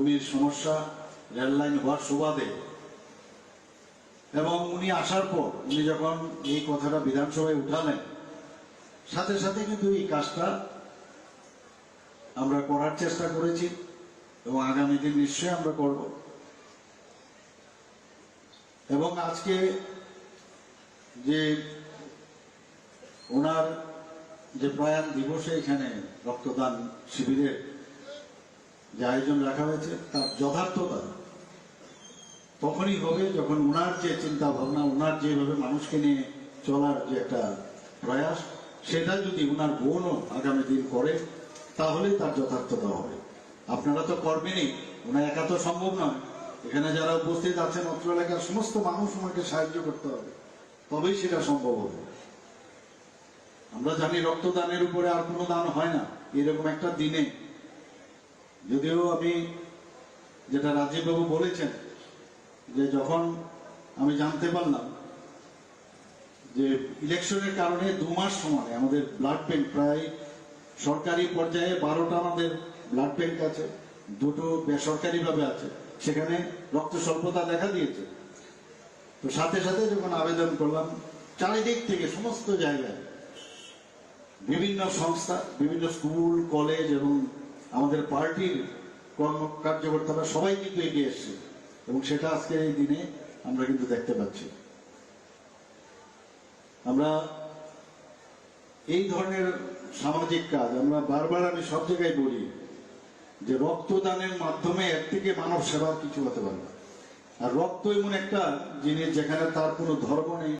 ভূমির সমস্যা, রেললাইন হওয়ার সুবাদে, এবং উনি আসার পর উনি যখন এই কথাটা বিধানসভায় উঠালেন, সাথে সাথে কিন্তু এই কাজটা আমরা করার চেষ্টা করেছি এবং আগামী দিন নিশ্চয়ই আমরা করব। এবং আজকে যে ওনার যে প্রয়াণ দিবসে এখানে রক্তদান শিবিরের যে আয়োজন রাখা হয়েছে, তার যথার্থতা তখনই হবে যখন ওনার যে চিন্তা ভাবনা, ওনার যেভাবে মানুষকে নিয়ে চলার যে একটা প্রয়াস, সেটা যদি ওনার বোনও আগামী দিন করে, তাহলেই তার যথার্থতা হবে। আপনারা তো করবেনই, ওনার একা তো সম্ভব নয়। এখানে যারা উপস্থিত আছেন, অত্র এলাকার সমস্ত মানুষ ওনাকে সাহায্য করতে হবে, তবেই সেটা সম্ভব হবে। আমরা জানি রক্তদানের উপরে আর কোনো দান হয় না এরকম একটা দিনে। যদিও আমি যেটা রাজীববাবু বলেছেন, যে যখন আমি জানতে পারলাম যে ইলেকশনের কারণে 2 মাস সময় আমাদের ব্লাড ব্যাংক, প্রায় সরকারি পর্যায়ে 12টা আমাদের ব্লাড ব্যাংক আছে, 2টো বেসরকারিভাবে আছে, সেখানে রক্ত স্বল্পতা দেখা দিয়েছে। তো সাথে সাথে যখন আবেদন করলাম, চারিদিক থেকে সমস্ত জায়গায় বিভিন্ন সংস্থা, বিভিন্ন স্কুল, কলেজ এবং আমাদের পার্টির কার্যকর্তারা সবাই কিন্তু এগিয়ে এসছে, এবং সেটা আজকের এই দিনে আমরা কিন্তু দেখতে পাচ্ছি। আমরা এই ধরনের সামাজিক কাজ, আমরা বারবার, আমি সব জায়গায় বলি যে রক্তদানের মাধ্যমে এর থেকে মানব সেবার কিছু হতে পারে না। আর রক্ত এমন একটা জিনিস যেখানে তার কোনো ধর্ম নেই,